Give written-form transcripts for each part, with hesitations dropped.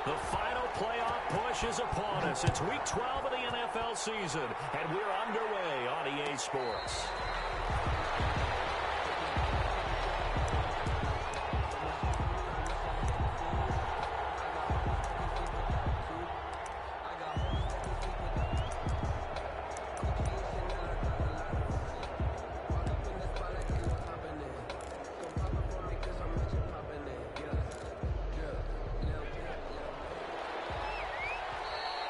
The final playoff push is upon us. It's Week 12 of the NFL season, and we're underway on EA Sports.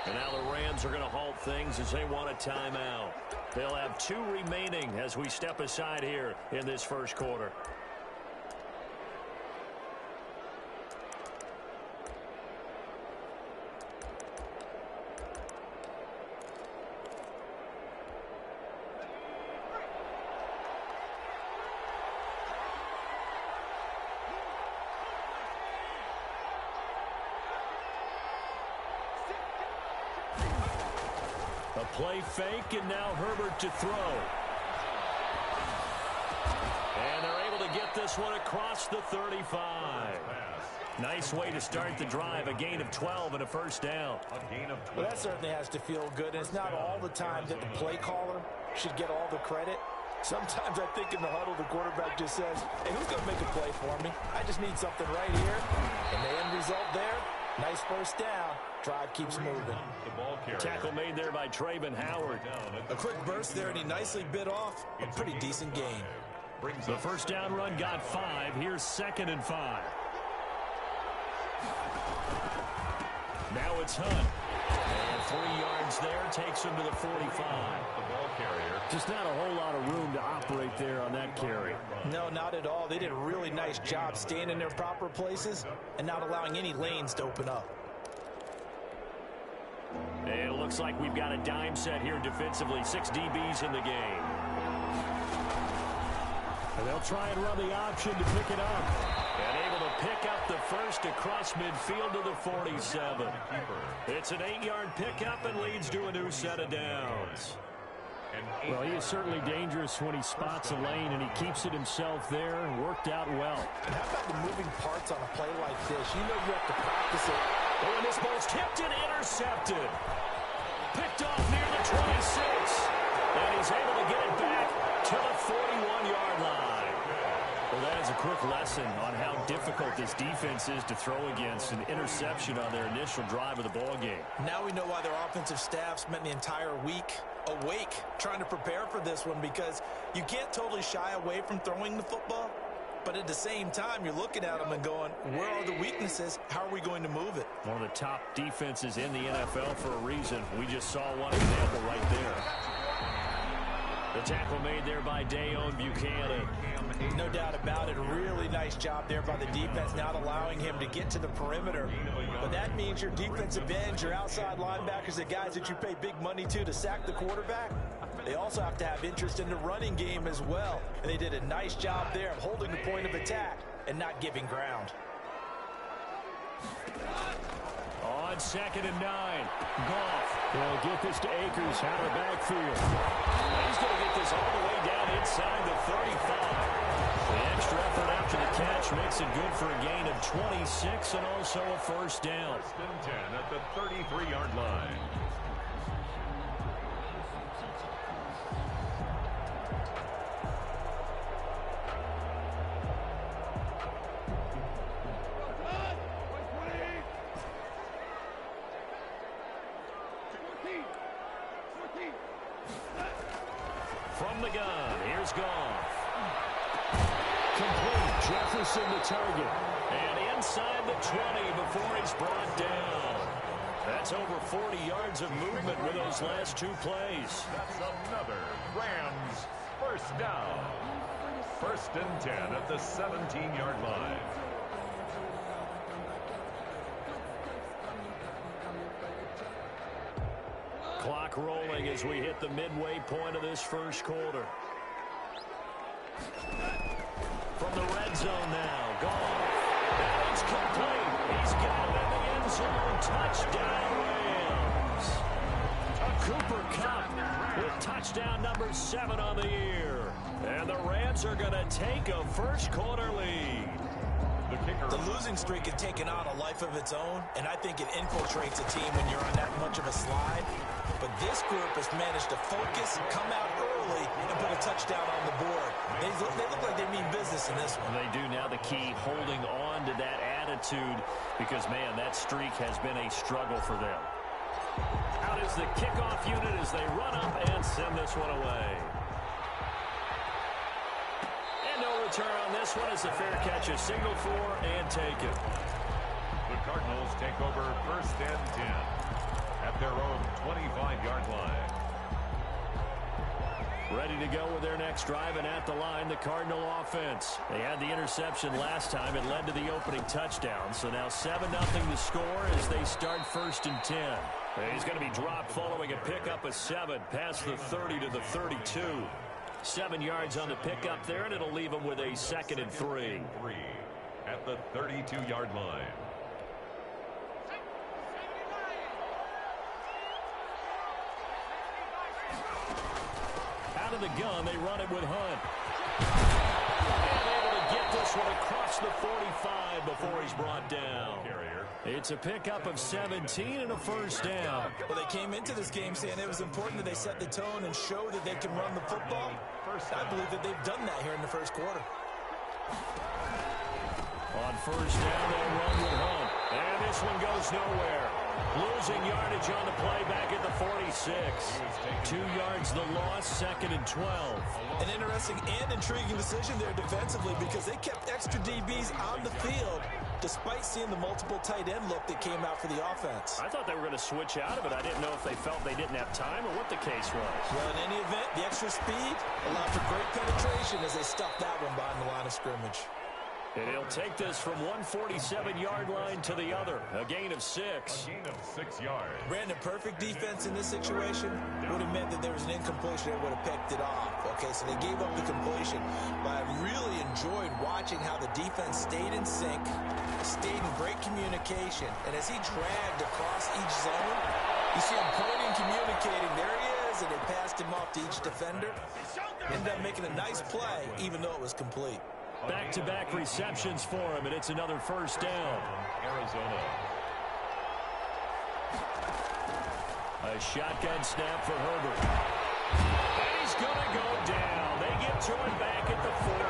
And now the Rams are going to halt things as they want a timeout. They'll have 2 remaining as we step aside here in this first quarter. A play fake, and now Herbert to throw. And they're able to get this one across the 35. Nice way to start the drive, a gain of 12 and a first down. Well, that certainly has to feel good, and it's not all the time that the play caller should get all the credit. Sometimes I think in the huddle, the quarterback just says, hey, who's going to make a play for me? I just need something right here. And the end result there, nice first down. Drive keeps moving. Tackle made there by Travin Howard. A quick burst there, and he nicely bit off a pretty decent gain. The first down run got 5. Here's 2nd and 5. Now it's Hunt. And 3 yards there takes him to the 45. The ball carrier. Just not a whole lot of room to operate there on that carry. No, not at all. They did a really nice job staying in their proper places and not allowing any lanes to open up. And it looks like we've got a dime set here defensively. 6 DBs in the game. And they'll try and run the option to pick it up. And able to pick up the first across midfield to the 47. It's an 8-yard pickup and leads to a new set of downs. Well, he is certainly dangerous when he spots a lane, and he keeps it himself there and worked out well. And how about the moving parts on a play like this? You know you have to practice it. Oh, and this ball's tipped and intercepted. Picked off near the 26. And he's able to get it back to the 41-yard line. Well, that is a quick lesson on how difficult this defense is to throw against. An interception on their initial drive of the ballgame. Now we know why their offensive staff spent the entire week awake trying to prepare for this one, because you can't totally shy away from throwing the football. But at the same time, you're looking at them and going, where are the weaknesses? How are we going to move it? One of the top defenses in the NFL for a reason. We just saw one example right there. The tackle made there by Dayon Buchanan. No doubt about it. A really nice job there by the defense, not allowing him to get to the perimeter. But that means your defensive ends, your outside linebackers, the guys that you pay big money to sack the quarterback, they also have to have interest in the running game as well. And they did a nice job there of holding the point of attack and not giving ground. On 2nd and 9, Goff. They'll get this to Akers out of the backfield. He's going to get this all the way down inside the 35. The extra effort after the catch makes it good for a gain of 26 and also a first down. 1st and 10 at the 33-yard line. From the gun, here's Goff. Complete. Jefferson the target. And inside the 20 before he's brought down. That's over 40 yards of movement with those last 2 plays. That's another Rams first down. 1st and 10 at the 17-yard line. Clock rolling as we hit the midway point of this first quarter. From the red zone now, Goff. And it's complete. He's got it in the end zone. Touchdown, Rams. A Cooper Kupp with touchdown number 7 on the year. And the Rams are going to take a first quarter lead. The kicker The losing streak has taken on a life of its own, and I think it infiltrates a team when you're on that much of a slide. But this group has managed to focus, come out early, and put a touchdown on the board. They look like they mean business in this one. They do. Now the key, holding on to that attitude, because, man, that streak has been a struggle for them. Out is the kickoff unit as they run up and send this one away. And no return on this one. It's a fair catch, a signal for, and take it. The Cardinals take over 1st and 10 at their own 25-yard line. Ready to go with their next drive, and at the line, the Cardinal offense. They had the interception last time. It led to the opening touchdown. So now 7-0 to score as they start 1st and 10. He's going to be dropped following a pickup of 7 past the 30 to the 32. 7 yards on the pickup there, and it'll leave him with a 2nd and 3. At the 32-yard line. Out of the gun, they run it with Hunt. And able to get this one across the 45 before he's brought down. It's a pickup of 17 and a 1st down. Well, they came into this game saying it was important that they set the tone and show that they can run the football. I believe that they've done that here in the 1st quarter. On 1st down, they'll run with Hunt. And this one goes nowhere. Losing yardage on the play back at the 46. 2 yards the loss, 2nd and 12. An interesting and intriguing decision there defensively, because they kept extra DBs on the field despite seeing the multiple tight end look that came out for the offense. I thought they were going to switch out of it. I didn't know if they felt they didn't have time or what the case was. Well, in any event, the extra speed allowed for great penetration as they stuffed that one behind the line of scrimmage. And he'll take this from one 47-yard line to the other. A gain of 6. A gain of 6 yards. Brandon, perfect defense in this situation would have meant that there was an incompletion that would have picked it off. Okay, so they gave up the completion. But I really enjoyed watching how the defense stayed in sync, stayed in great communication. And as he dragged across each zone, you see him pointing, communicating. There he is, and they passed him off to each defender. Ended up making a nice play, even though it was complete. Back-to-back receptions for him, and it's another 1st down. Arizona. A shotgun snap for Herbert. And he's going to go down. They get to him back at the 40.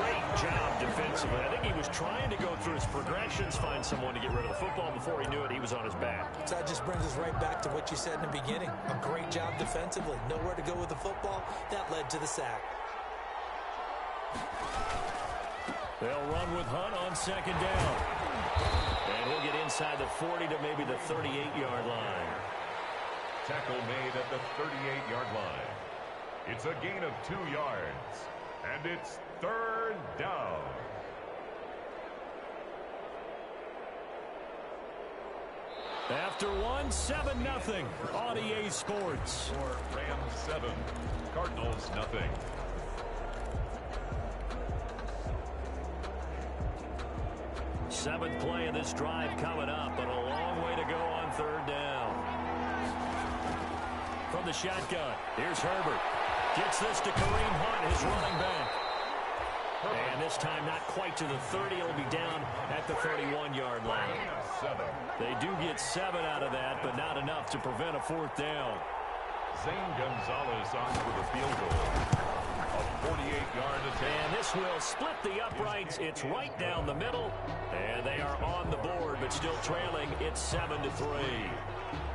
Great job defensively. I think he was trying to go through his progressions, find someone to get rid of the football. Before he knew it, he was on his back. So that just brings us right back to what you said in the beginning. A great job defensively. Nowhere to go with the football. That led to the sack. They'll run with Hunt on 2nd down. And he'll get inside the 40 to maybe the 38-yard line. Tackle made at the 38-yard line. It's a gain of 2 yards. And it's 3rd down. After 7-0 on EA Sports. Rams 7, Cardinals nothing. Seventh play of this drive coming up, but a long way to go on 3rd down. From the shotgun, here's Herbert. Gets this to Kareem Hunt, his running back. And this time not quite to the 30. It'll be down at the 31-yard line. They do get 7 out of that, but not enough to prevent a 4th down. Zane Gonzalez on for the field goal. A 48-yard attempt. And this will split the uprights. It's right down the middle. And they are on the board, but still trailing. It's 7-3.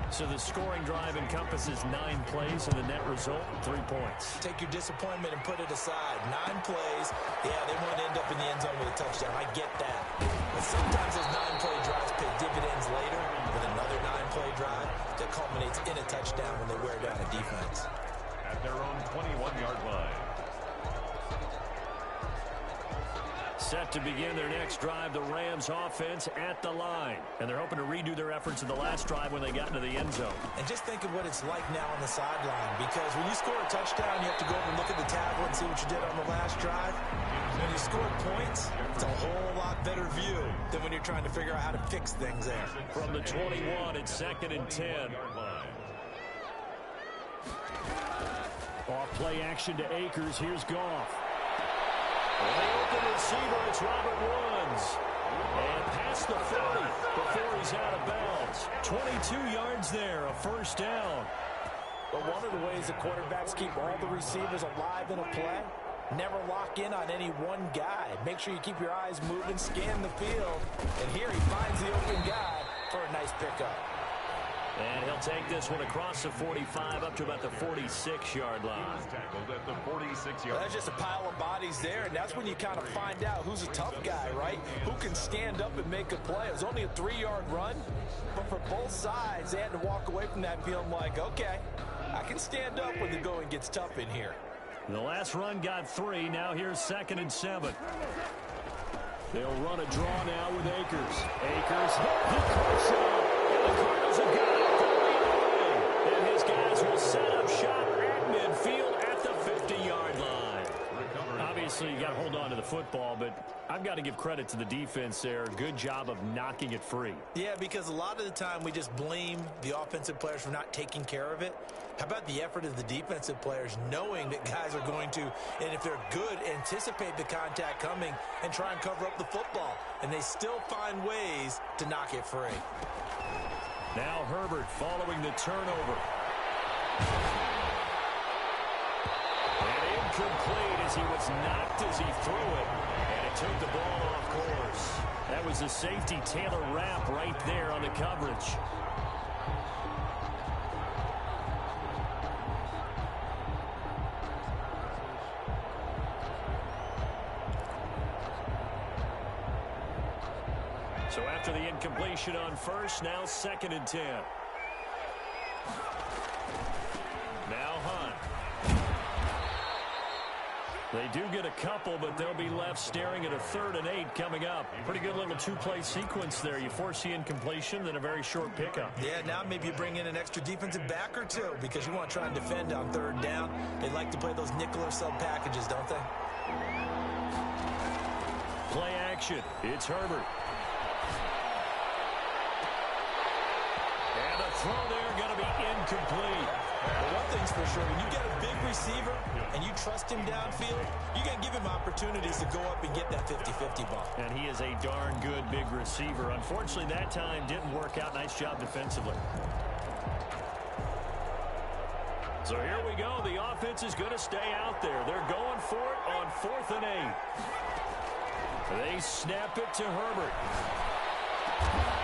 So the scoring drive encompasses 9 plays, and the net result, 3 points. Take your disappointment and put it aside. 9 plays. Yeah, they want to end up in the end zone with a touchdown. I get that. But sometimes those 9-play drives pay dividends later with another 9-play drive that culminates in a touchdown when they wear down a defense. At their own 21-yard line. Set to begin their next drive, the Rams offense at the line. And they're hoping to redo their efforts in the last drive when they got into the end zone. And just think of what it's like now on the sideline, because when you score a touchdown, you have to go over and look at the tablet and see what you did on the last drive. When you score points, it's a whole lot better view than when you're trying to figure out how to fix things there. From the 21, it's 2nd and 10. Off play action to Akers. Here's Goff. And the open receiver, it's Robert Woods. And past the 40 before he's out of bounds. 22 yards there, a first down. But one of the ways the quarterbacks keep all the receivers alive in a play, never lock in on any one guy. Make sure you keep your eyes moving, scan the field. And here he finds the open guy for a nice pickup. And he'll take this one across the 45 up to about the 46-yard line. Tackled at the 46-yard line. That's just a pile of bodies there, and that's when you kind of find out who's a tough guy, right? Who can stand up and make a play. It was only a 3-yard run, but for both sides, they had to walk away from that feeling like, okay, I can stand up when the going gets tough in here. The last run got 3. Now here's 2nd and 7. They'll run a draw now with Akers. Akers, he cuts it up. And the Cardinals have got it from the end. And his guys will set up shop at midfield at the 50-yard line. Obviously, you got to hold on to the football, but I've got to give credit to the defense there. Good job of knocking it free. Yeah, because a lot of the time we just blame the offensive players for not taking care of it. How about the effort of the defensive players knowing that guys are going to, and if they're good, anticipate the contact coming and try and cover up the football. And they still find ways to knock it free. Now Herbert following the turnover. And incomplete as he was knocked as he threw it. And it took the ball off course. That was the safety Taylor Rapp right there on the coverage. So after the incompletion on first, now 2nd and 10. Now Hunt. They do get a couple, but they'll be left staring at a 3rd and 8 coming up. Pretty good little 2-play sequence there. You force the incompletion, then a very short pickup. Yeah, now maybe you bring in an extra defensive back or two because you want to try and defend on 3rd down. They like to play those nickel or sub packages, don't they? Play action. It's Herbert. And the throw there going to be incomplete. Well, one thing's for sure, when you get a big receiver and you trust him downfield, you're going to give him opportunities to go up and get that 50-50 ball. And he is a darn good big receiver. Unfortunately, that time didn't work out. Nice job defensively. So here we go. The offense is going to stay out there. They're going for it on 4th and 8. They snap it to Herbert.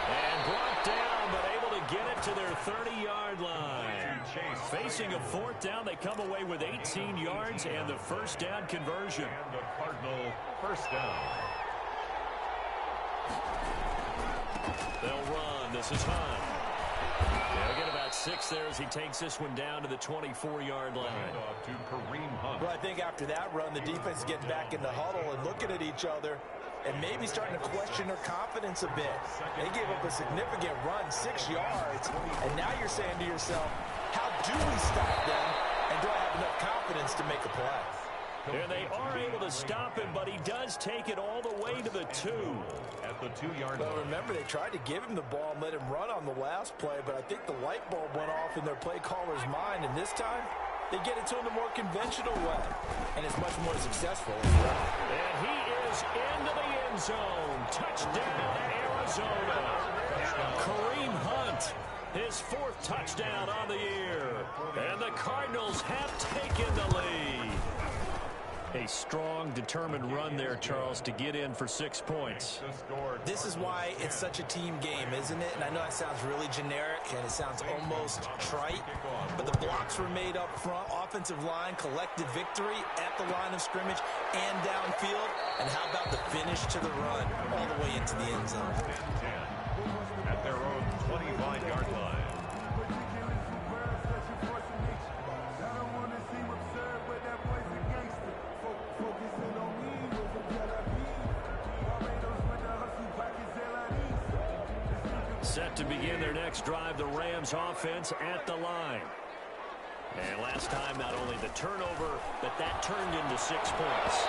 And brought down, but able to get it to their 30-yard line. Facing a 4th down, they come away with 18 yards and the first down conversion. And the Cardinal first down. They'll run. This is Hunt. They'll get about 6 there as he takes this one down to the 24-yard line. Off to Kareem Hunt. Well, I think after that run, the defense is getting back in the huddle and looking at each other and maybe starting to question their confidence a bit. They gave up a significant run, 6 yards, and now you're saying to yourself, how do we stop them, and do I have enough confidence to make a play? And they are able to stop him, but he does take it all the way to the 2. At the 2-yard line. Well, remember, they tried to give him the ball and let him run on the last play, but I think the light bulb went off in their play caller's mind, and this time, they get it to him the more conventional way, and it's much more successful as well. And he is into the end zone. Touchdown, Arizona. Kareem Hunt, his 4th touchdown on the year. And the Cardinals have taken the lead. A strong, determined run there, Charles, to get in for 6 points. This is why it's such a team game, isn't it? And I know that sounds really generic and it sounds almost trite, but the blocks were made up front. Offensive line collected victory at the line of scrimmage and downfield. And how about the finish to the run all the way into the end zone? At their own 25-yard line. Set to begin their next drive, the Rams offense at the line. And last time, not only the turnover, but that turned into 6 points.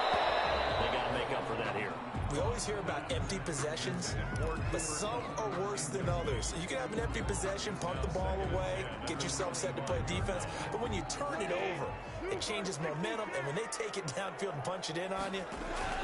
They got to make up for that here. We always hear about empty possessions, but some are worse than others. You can have an empty possession, pump the ball away, get yourself set to play defense, but when you turn it over, it changes momentum, and when they take it downfield and punch it in on you,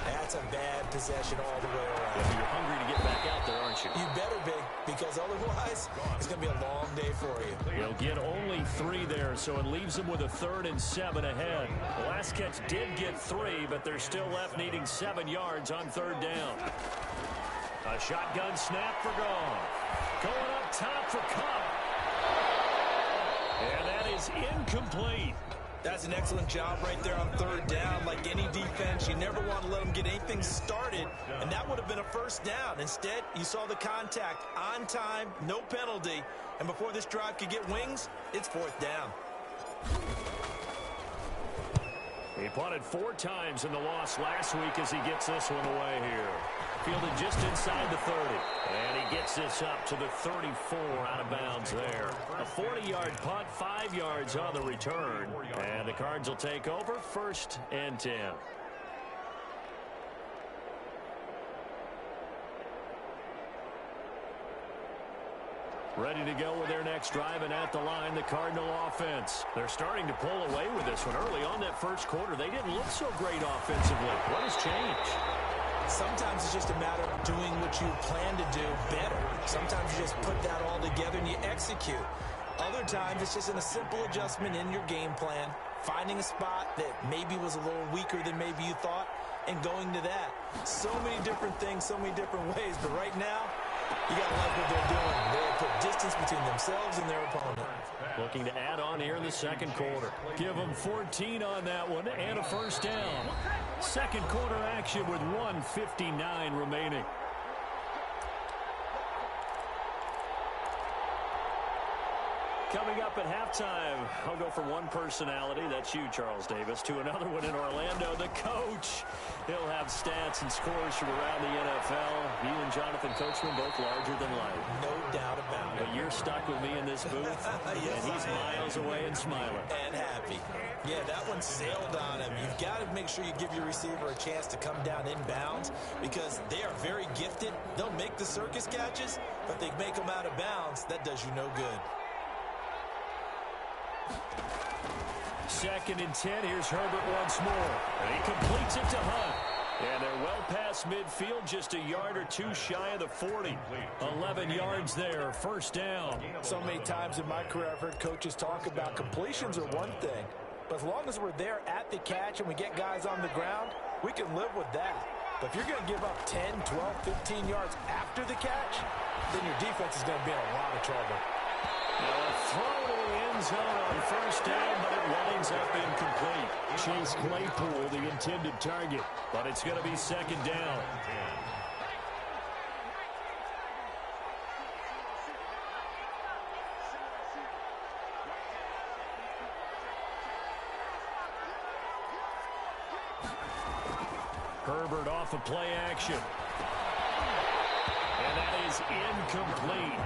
that's a bad possession all the way around. Yeah, you're hungry to get back out there, aren't you? You better be, because otherwise, it's going to be a long day for you. He'll get only 3 there, so it leaves him with a 3rd and 7 ahead. The last catch did get 3, but they're still left needing 7 yards on 3rd down. A shotgun snap for Goff. Going up top for Cup. And that is incomplete. That's an excellent job right there on 3rd down. Like any defense, you never want to let them get anything started, and that would have been a 1st down. Instead, you saw the contact on time, no penalty, and before this drive could get wings, it's 4th down. He punted 4 times in the loss last week as he gets this one away here. Fielded just inside the 30. And he gets this up to the 34 out of bounds there. A 40-yard punt, 5 yards on the return. And the Cards will take over 1st and 10. Ready to go with their next drive, and at the line, the Cardinal offense. They're starting to pull away with this one. Early on that first quarter, they didn't look so great offensively. What has changed? Sometimes it's just a matter of doing what you plan to do better. Sometimes you just put that all together and you execute. Other times it's just a simple adjustment in your game plan, finding a spot that maybe was a little weaker than maybe you thought, and going to that. So many different things, so many different ways, but right now, you got to like what they're doing. They have put distance between themselves and their opponent. Looking to add on here in the second quarter. Give them 14 on that one and a 1st down. Second quarter action with 1:59 remaining. Coming up at halftime, I'll go from one personality, that's you, Charles Davis, to another one in Orlando, the coach. He'll have stats and scores from around the NFL. You and Jonathan Coachman both larger than life. No doubt about it. But you're stuck with me in this booth, yes, and he's miles away and smiling. And happy. Yeah, that one sailed on him. You've got to make sure you give your receiver a chance to come down inbounds because they are very gifted. They'll make the circus catches, but they make them out of bounds. That does you no good. 2nd and 10. Here's Herbert once more. And he completes it to Hunt. And they're well past midfield, just a yard or 2 shy of the 40. 11 yards there, 1st down. So many times in my career, I've heard coaches talk about completions are one thing. But as long as we're there at the catch and we get guys on the ground, we can live with that. But if you're going to give up 10, 12, 15 yards after the catch, then your defense is going to be in a lot of trouble. Now a throw to the end zone on 1st down, but it winds up incomplete. Chase Claypool, the intended target, but it's going to be 2nd down. Herbert off of play action. And that is incomplete.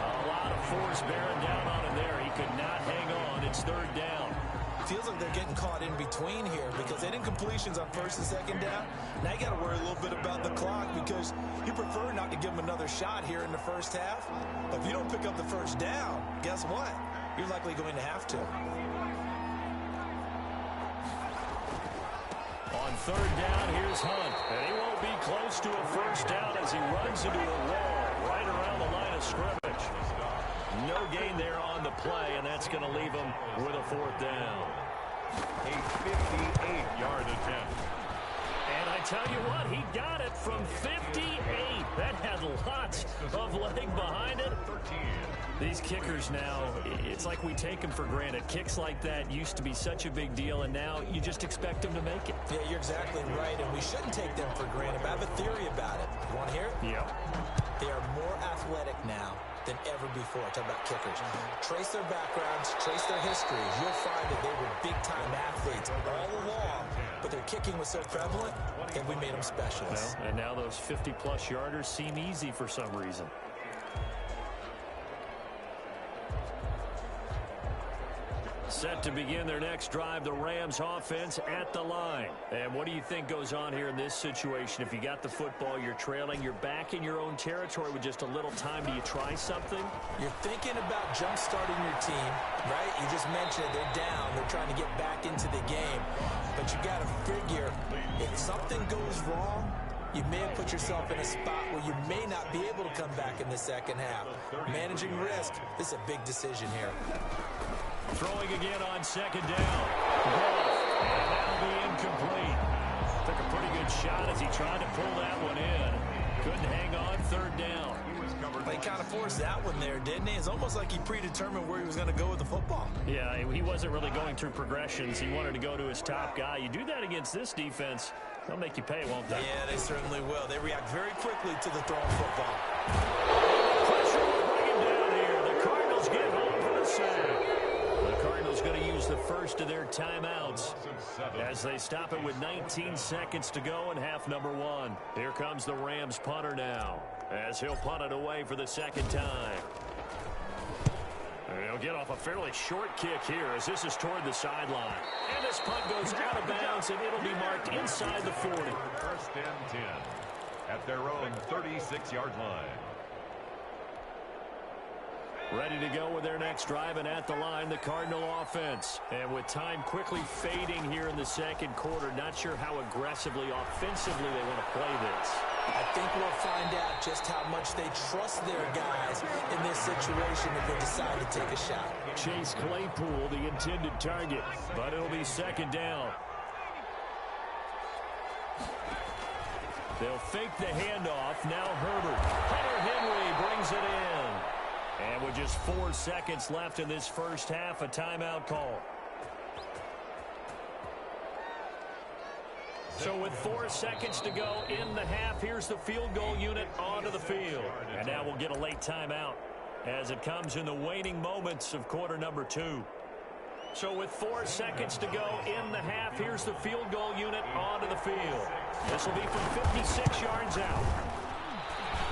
A lot of force bearing down on him there. He could not hang on. It's 3rd down. Feels like they're getting caught in between here because they did incompletions on 1st and 2nd down. Now you got to worry a little bit about the clock because you prefer not to give them another shot here in the 1st half. But if you don't pick up the 1st down, guess what? You're likely going to have to. On 3rd down, here's Hunt. And he won't be close to a 1st down as he runs into a wall right around the line of scrimmage. No gain there on the play, and that's going to leave him with a 4th down. A 58-yard attempt. And I tell you what, he got it from 58. That had lots of leg behind it. These kickers now, it's like we take them for granted. Kicks like that used to be such a big deal, and now you just expect them to make it. Yeah, you're exactly right, and we shouldn't take them for granted. But I have a theory about it. You want to hear it? Yeah. They are more athletic now than ever before. Talk about kickers. Trace their backgrounds, trace their histories. You'll find that they were big-time athletes all along, but their kicking was so prevalent that we made them specialists. Well, and now those 50-plus yarders seem easy for some reason. Set to begin their next drive, the Rams offense at the line. And what do you think goes on here in this situation? If you got the football, you're trailing, you're back in your own territory with just a little time. Do you try something? You're thinking about jump-starting your team, right? You just mentioned it. They're down. They're trying to get back into the game. But you got to figure, if something goes wrong, you may have put yourself in a spot where you may not be able to come back in the second half. Managing risk, this is a big decision here. Throwing again on second down. And that'll be incomplete. Took a pretty good shot as he tried to pull that one in. Couldn't hang on third down. He kind of forced that one there, didn't he? It's almost like he predetermined where he was going to go with the football. Yeah, he wasn't really going through progressions. He wanted to go to his top guy. You do that against this defense, they'll make you pay, won't they? Yeah, they certainly will. They react very quickly to the thrown football. Pressure will bring him down here. The Cardinals get home for the sack. The Cardinals going to use the first of their timeouts as they stop it with 19 seconds to go in half number one. Here comes the Rams punter now as he'll punt it away for the second time. And he'll get off a fairly short kick here as this is toward the sideline. And this punt goes out of bounds, and it'll be marked inside the 40. First and 10 at their own 36-yard line. Ready to go with their next drive, and at the line, the Cardinal offense. And with time quickly fading here in the second quarter, not sure how aggressively, offensively they want to play this. I think we'll find out just how much they trust their guys in this situation if they decide to take a shot. Chase Claypool, the intended target, but it'll be second down. They'll fake the handoff. Now Herbert. Hunter Henry brings it in. And with just 4 seconds left in this first half, a timeout call. So with 4 seconds to go in the half, here's the field goal unit onto the field. And now we'll get a late timeout as it comes in the waning moments of quarter number 2. So with 4 seconds to go in the half, here's the field goal unit onto the field. This will be from 56 yards out.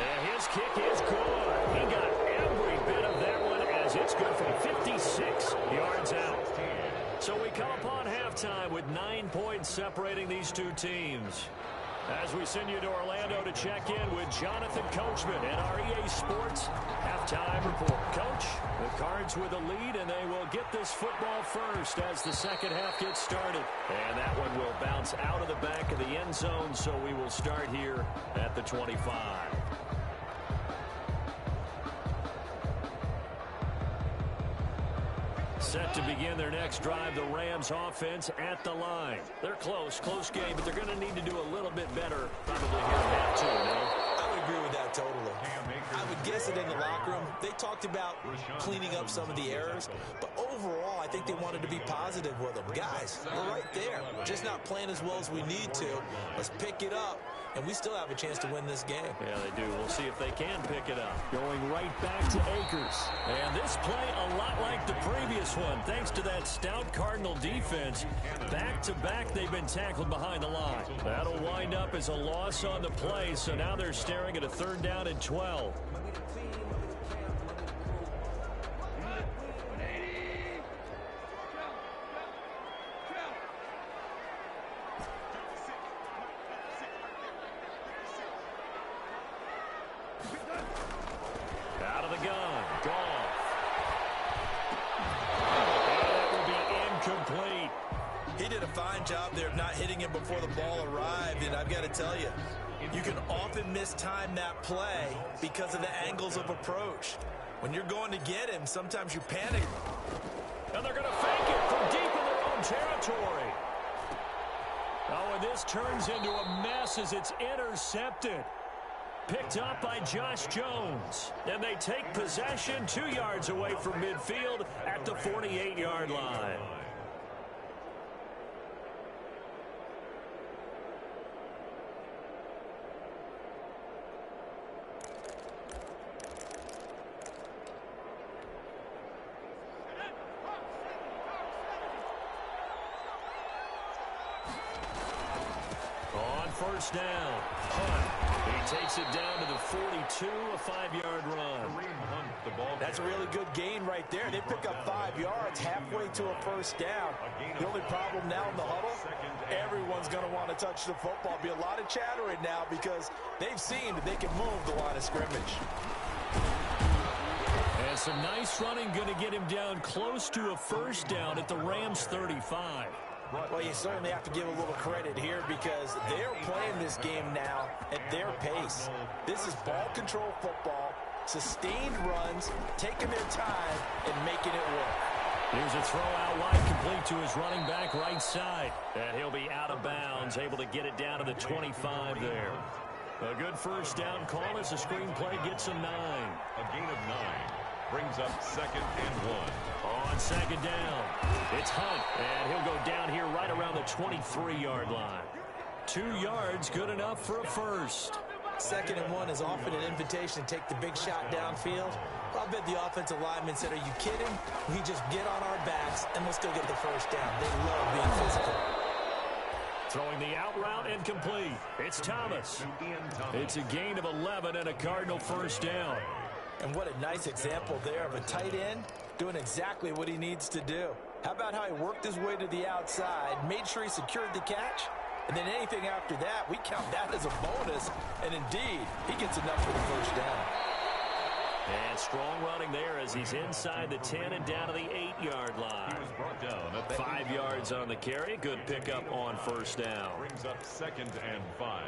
And his kick is good. He got every bit of that one as it's good from 56 yards out. So we come upon halftime with 9 points separating these two teams. As we send you to Orlando to check in with Jonathan Coachman and our EA Sports halftime report. Coach, the Cards with the lead, and they will get this football first as the second half gets started. And that one will bounce out of the back of the end zone, so we will start here at the 25. Set to begin their next drive, the Rams offense at the line. They're close game, but they're going to need to do a little bit better probably here in half two, I would agree with that totally. I would guess it in the locker room. They talked about cleaning up some of the errors, but overall, I think they wanted to be positive with them. Guys, we're right there. Just not playing as well as we need to. Let's pick it up, and we still have a chance to win this game. Yeah, they do. We'll see if they can pick it up. Going right back to Akers. And this play a lot like the previous one, thanks to that stout Cardinal defense. Back-to-back, they've been tackled behind the line. That'll wind up as a loss on the play, so now they're staring at a third down and 12. Out of the gun. Goff. And that will be incomplete. He did a fine job there of not hitting him before the ball arrived, and I've got to tell you, you can often mistime that play because of the angles of approach. When you're going to get him, sometimes you panic. And they're going to fake it from deep in their own territory. Oh, and this turns into a mess as it's intercepted. Picked up by Josh Jones. And they take possession 2 yards away from midfield at the 48-yard line. first down. Hunt. He takes it down to the 42, a 5-yard run. That's a really good gain right there. They pick up 5 yards halfway to a first down. The only problem now in the huddle, everyone's going to want to touch the football. Be a lot of chattering now because they've seen that they can move the line of scrimmage. And some nice running, going to get him down close to a first down at the Rams 35. Well, you certainly have to give a little credit here because they're playing this game now at their pace. This is ball control football, sustained runs, taking their time and making it work. Here's a throw out wide, complete to his running back right side. And he'll be out of bounds, able to get it down to the 25 there. A good first down call as the screenplay gets a 9. A gain of 9 brings up 2nd and 1. On second down, it's Hunt, and he'll go down here right around the 23-yard line. 2 yards, good enough for a first. 2nd and 1 is often an invitation to take the big shot downfield. I bet the offensive lineman said, are you kidding? We just get on our backs, and we'll still get the first down. They love being physical. Throwing the out route and complete. It's Thomas. It's a gain of 11 and a Cardinal first down. And what a nice example there of a tight end doing exactly what he needs to do. How about how he worked his way to the outside, made sure he secured the catch, and then anything after that, we count that as a bonus. And indeed, he gets enough for the first down. And strong running there as he's inside the 10 and down to the 8-yard line. He was brought down at 5 yards on the carry. Good pickup on first down. Brings up 2nd and 5.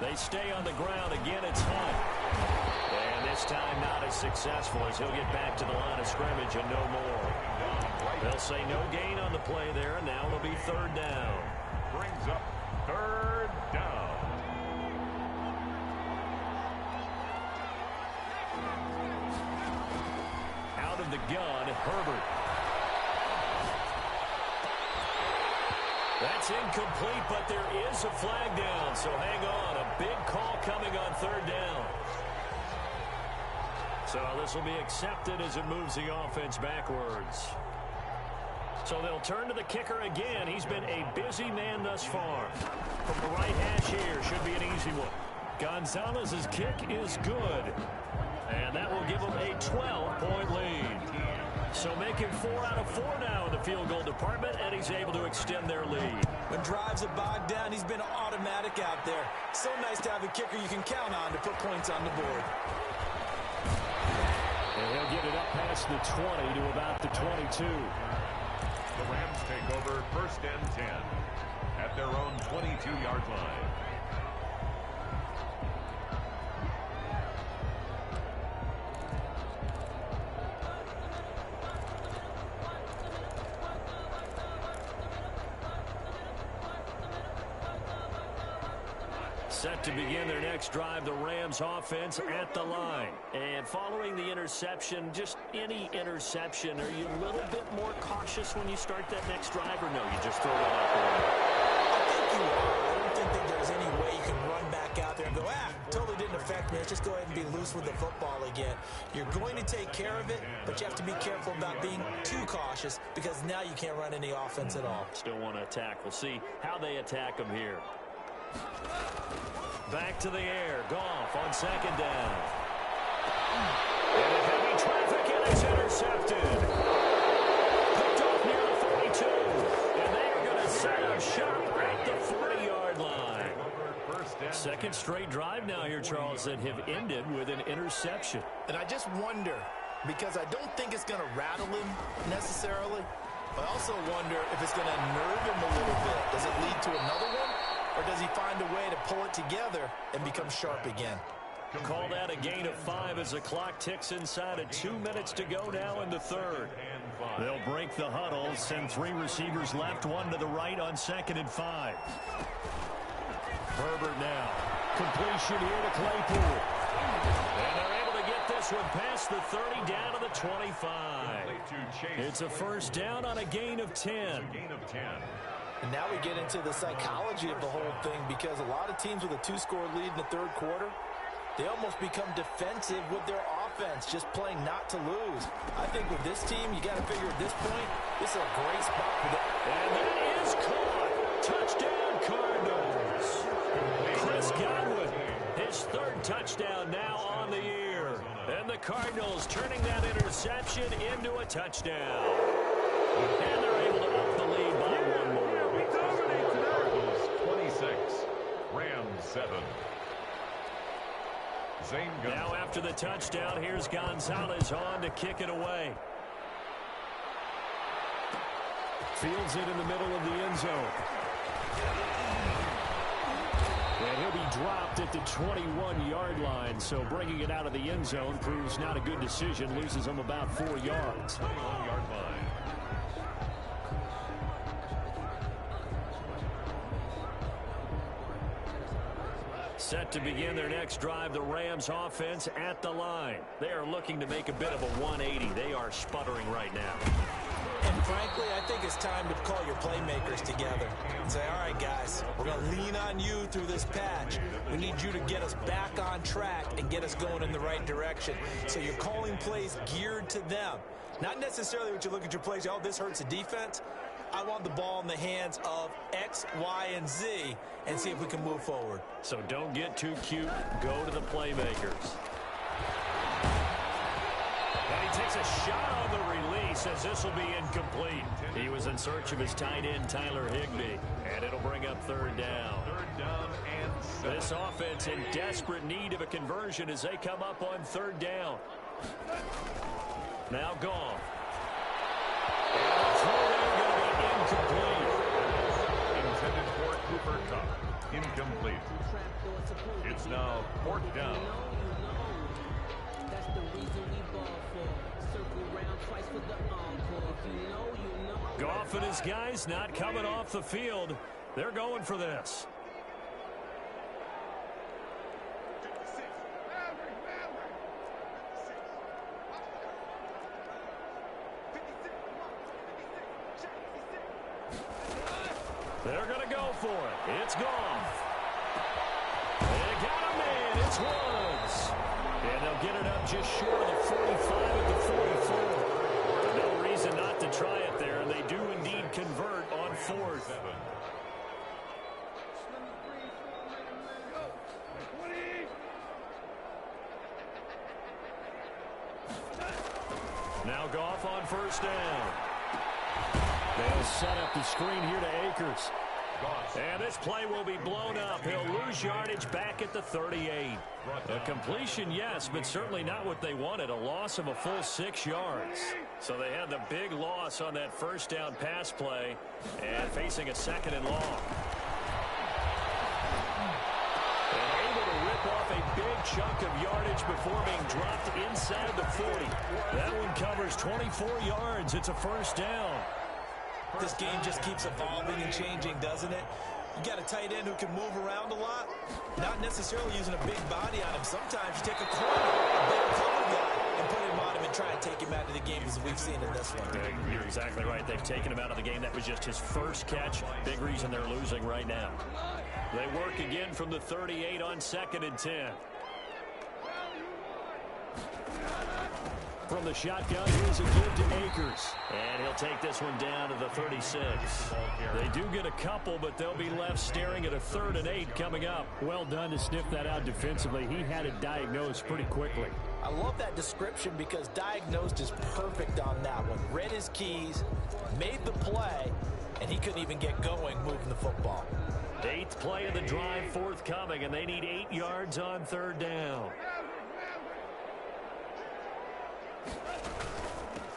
They stay on the ground. Again, it's Hunt. And this time not as successful as he'll get back to the line of scrimmage and no more. They'll say no gain on the play there, and now it'll be 3rd down. Brings up 3rd down. Out of the gun, Herbert. That's incomplete, but there is a flag down, so hang on. A big call coming on 3rd down. So this will be accepted as it moves the offense backwards. So they'll turn to the kicker again. He's been a busy man thus far. From the right hash here, should be an easy one. Gonzalez's kick is good. And that will give him a 12-point lead. So making 4 out of 4 now in the field goal department, and he's able to extend their lead. When drives are bogged down, he's been automatic out there. So nice to have a kicker you can count on to put points on the board. And he'll get it up past the 20 to about the 22. The Rams take over 1st and 10 at their own 22-yard line. Set to begin their next drive, the Rams offense at the line. And following the interception, just any interception, are you a little bit more cautious when you start that next drive, or no, you just throw it out the way? I think you are. I don't think that there's any way you can run back out there and go, totally didn't affect me. Let's just go ahead and be loose with the football again. You're going to take care of it, but you have to be careful about being too cautious because now you can't run any offense at all. Still want to attack. We'll see how they attack them here. Back to the air. Goff on 2nd down. And heavy traffic, and it's intercepted. Picked off near the 42. And they are going to set up shop at the 40-yard line. 2nd straight drive now here, Charles, that have ended with an interception. And I just wonder, because I don't think it's going to rattle him necessarily, but I also wonder if it's going to nerve him a little bit. Does it lead to another one? Or does he find a way to pull it together and become sharp again? Call that a gain of 5 as the clock ticks inside of 2 minutes to go now in the 3rd. They'll break the huddle, send 3 receivers left, 1 to the right on 2nd and 5. Herbert now. Completion here to Claypool. And they're able to get this one past the 30 down to the 25. It's a first down on a gain of 10. And now we get into the psychology of the whole thing because a lot of teams with a 2-score lead in the 3rd quarter, they almost become defensive with their offense, just playing not to lose. I think with this team, you got to figure at this point, this is a great spot for them. And that is caught. Touchdown, Cardinals. Chris Godwin, his third touchdown now on the year. And the Cardinals turning that interception into a touchdown. And they're able to up the lead by one more. Cardinals 26, Rams 7. Now after the touchdown, here's Gonzalez on to kick it away. Fields it in the middle of the end zone. And he'll be dropped at the 21-yard line, so bringing it out of the end zone proves not a good decision. Loses him about 4 yards. 21-yard line. Set to begin their next drive, the Rams offense at the line. They are looking to make a bit of a 180. They are sputtering right now. And frankly, I think it's time to call your playmakers together and say, all right, guys, we're going to lean on you through this patch. We need you to get us back on track and get us going in the right direction. So you're calling plays geared to them. Not necessarily what you look at your plays, oh, this hurts the defense. I want the ball in the hands of X, Y, and Z and see if we can move forward. So don't get too cute. Go to the playmakers. And he takes a shot on the release as this will be incomplete. He was in search of his tight end, Tyler Higbee. And it'll bring up third down. Third down and 7. This offense in desperate need of a conversion as they come up on third down. Now gone. And the throw there going to be incomplete. Intended for Cooper Kupp. Incomplete. It's now fourth down. Goff and his guys not coming off the field. They're going for this. They're going to go for it. It's Goff. They got a man. It's Woods. And they'll get it up just short of the 45 at the 44. No reason not to try it there, and they do indeed convert on fourth. Now Goff on first down. They'll set up the screen here to Akers. And this play will be blown up. He'll lose yardage back at the 38. A completion, yes, but certainly not what they wanted. A loss of a full 6 yards. So they had the big loss on that first down pass play and facing a second and long. And able to rip off a big chunk of yardage before being dropped inside the 40. That one covers 24 yards. It's a first down. This game just keeps evolving and changing, doesn't it? You got a tight end who can move around a lot, not necessarily using a big body on him. Sometimes you take a corner, a big cover guy, and put him on him and try and take him out of the game, as we've seen in this one. You're exactly right. They've taken him out of the game. That was just his first catch. Big reason they're losing right now. They work again from the 38 on 2nd and 10. From the shotgun, here's a give to Akers. And he'll take this one down to the 36. They do get a couple, but they'll be left staring at a 3rd and 8 coming up. Well done to sniff that out defensively. He had it diagnosed pretty quickly. I love that description because diagnosed is perfect on that one. Read his keys, made the play, and he couldn't even get going moving the football. 8th play of the drive forthcoming, and they need 8 yards on 3rd down.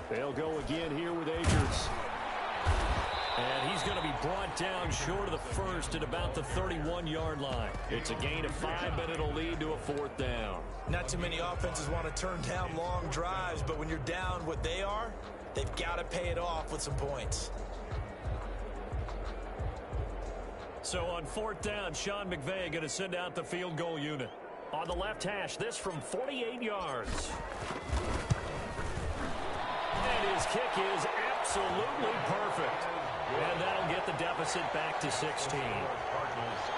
They'll go again here with Akers. And he's going to be brought down short of the first at about the 31-yard line. It's a gain of 5, but it'll lead to a 4th down. Not too many offenses want to turn down long drives, but when you're down what they are, they've got to pay it off with some points. So on 4th down, Sean McVay going to send out the field goal unit. On the left hash, this from 48 yards. And his kick is absolutely perfect. And that'll get the deficit back to 16.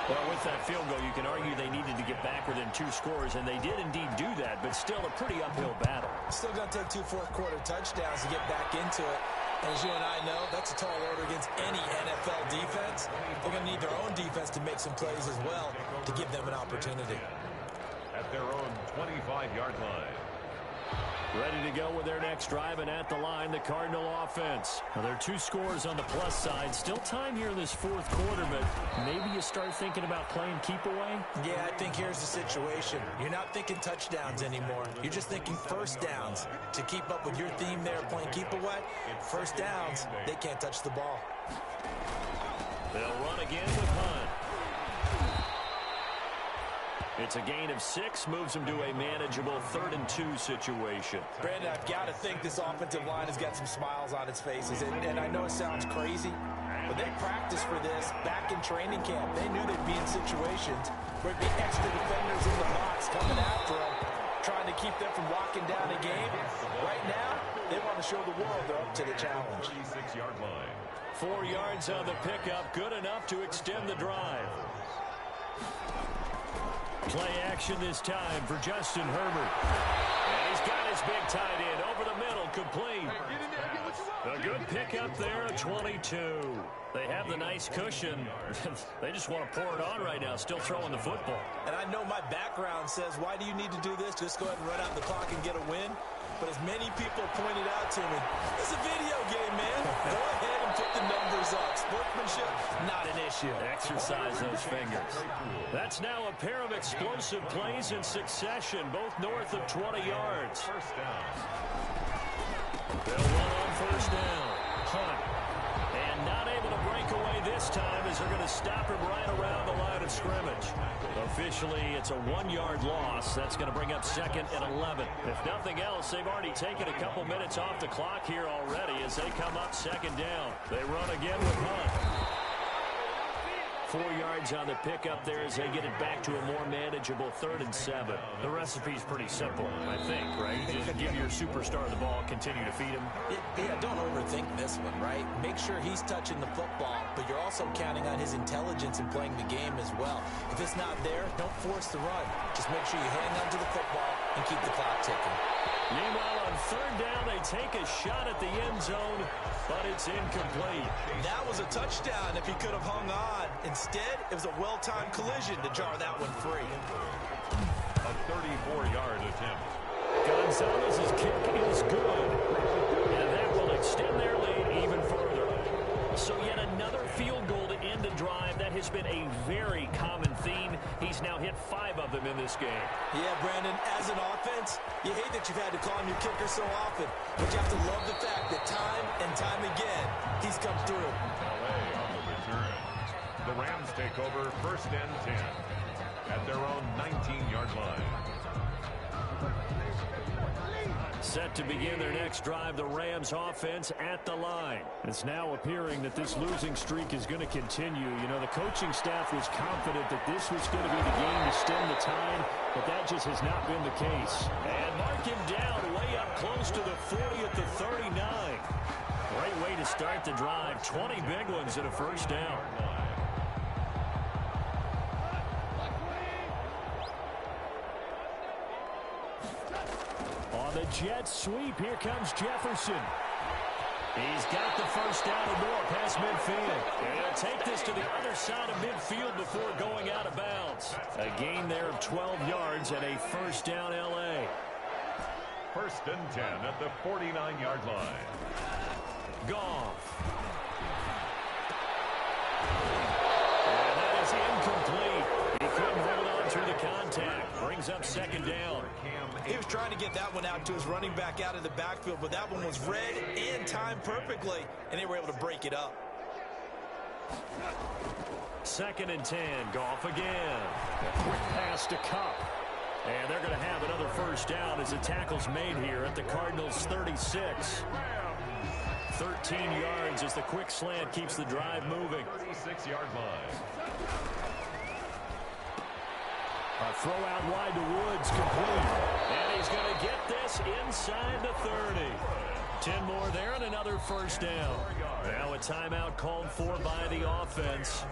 Well, with that field goal, you can argue they needed to get back within 2 scores, and they did indeed do that, but still a pretty uphill battle. Still going to take 2 fourth-quarter touchdowns to get back into it. And as you and I know, that's a tall order against any NFL defense. They're going to need their own defense to make some plays as well to give them an opportunity. At their own 25-yard line. Ready to go with their next drive, and at the line, the Cardinal offense. Now, there are 2 scores on the plus side. Still time here in this 4th quarter, but maybe you start thinking about playing keep away? Yeah, I think here's the situation. You're not thinking touchdowns anymore. You're just thinking first downs. To keep up with your theme there, playing keep away, first downs, they can't touch the ball. They'll run again with Hunt. It's a gain of 6, moves them to a manageable 3rd and 2 situation. Brandon, I've got to think this offensive line has got some smiles on its faces. And I know it sounds crazy, but they practiced for this back in training camp. They knew they'd be in situations where it'd be extra defenders in the box coming after them, trying to keep them from locking down a game. Right now, they want to show the world they're up to the challenge. 36-yard line. 4 yards on the pickup, good enough to extend the drive. Play action this time for Justin Herbert. And he's got his big tight end over the middle, complete. A good pickup there at 22. They have the nice cushion. They just want to pour it on right now, still throwing the football. And I know my background says, why do you need to do this? Just go ahead and run out the clock and get a win. But as many people pointed out to me, it's a video game, man. Go ahead and put the numbers up. Sportsmanship, not an issue. Exercise those fingers. That's now a pair of explosive plays in succession, both north of 20 yards. First down. They'll run on first down. Hunt. And not able to break away this time as they're going to stop him right around the line of scrimmage. Officially, it's a 1-yard loss. That's going to bring up 2nd and 11. If nothing else, they've already taken a couple minutes off the clock here already as they come up 2nd down. They run again with Hunt. 4 yards on the pickup there as they get it back to a more manageable 3rd and 7. The recipe's pretty simple, I think, right? You just give your superstar the ball, continue to feed him. Yeah, don't overthink this one, right? Make sure he's touching the football, but you're also counting on his intelligence in playing the game as well. If it's not there, don't force the run. Just make sure you hang on to the football and keep the clock ticking. Meanwhile, on 3rd down, they take a shot at the end zone, but it's incomplete. That was a touchdown if he could have hung on. Instead, it was a well-timed collision to jar that one free. A 34-yard attempt. Gonzalez's kick is good, and that will extend their lead even further. So yet another field goal to end a drive. That has been a very common theme. He's now hit 5 of them in this game. Yeah, Brandon, as an offense, you hate that you've had to call on your kicker so often, but you have to love the fact that time and time again, he's come through. LA on the return. The Rams take over 1st and 10 at their own 19-yard line. Set to begin their next drive, the Rams offense at the line. It's now appearing that this losing streak is going to continue. You know, the coaching staff was confident that this was going to be the game to stem the tide, but that just has not been the case. And mark him down way up close to the 40 at the 39. Great way to start the drive. 20 big ones and a first down. On the jet sweep, here comes Jefferson. He's got the first down and more past midfield. And he'll take this to the other side of midfield before going out of bounds. A gain there of 12 yards and a first down L.A. 1st and 10 at the 49-yard line. Goff. And that is incomplete. He couldn't hold on through the contact. Brings up 2nd down. He was trying to get that one out to his running back out of the backfield, but that one was read and timed perfectly, and they were able to break it up. 2nd and 10. Goff again. A quick pass to Cup. And they're going to have another first down as the tackle's made here at the Cardinals' 36. 13 yards as the quick slant keeps the drive moving. 36-yard line. A throw out wide to Woods, complete. And he's going to get this inside the 30. 10 more there and another first down. Now a timeout called for by the offense,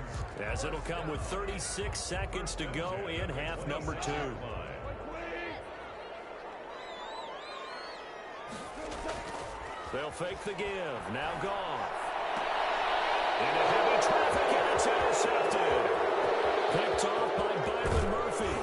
as it'll come with 36 seconds to go in half number 2. They'll fake the give. Now Goff. Into heavy traffic, and it's intercepted. Picked off by Byron Murphy.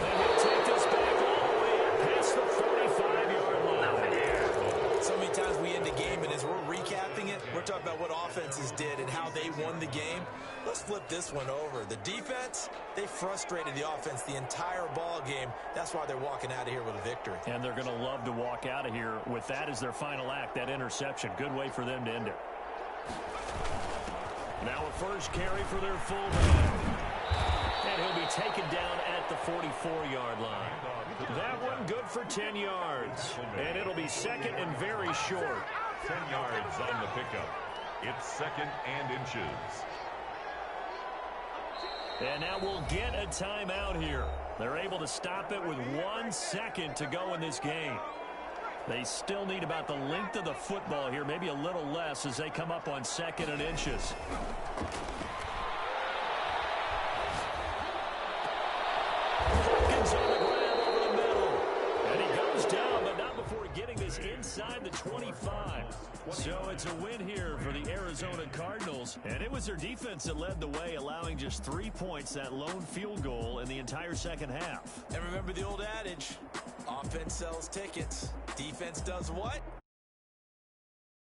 And he'll take this back all the way up past the 45-yard line. So many times we end a game, and as we're recapping it, we're talking about what offenses did and how they won the game. Let's flip this one over. The defense, they frustrated the offense the entire ball game. That's why they're walking out of here with a victory. And they're going to love to walk out of here with that as their final act, that interception. Good way for them to end it. Now a first carry for their fullback. And he'll be taken down at the 44-yard line. That one good for 10 yards. And it'll be second and very short. 10 yards on the pickup. It's second and inches. And now we'll get a timeout here. They're able to stop it with 1 second to go in this game. They still need about the length of the football here, maybe a little less as they come up on second and inches. Hopkins on the grab over the middle. And he goes down, but not before getting this inside the 25. So it's a win here for the Arizona Cardinals. And it was their defense that led the way, allowing just 3 points, that lone field goal in the entire second half. And remember the old adage, offense sells tickets. Defense does what?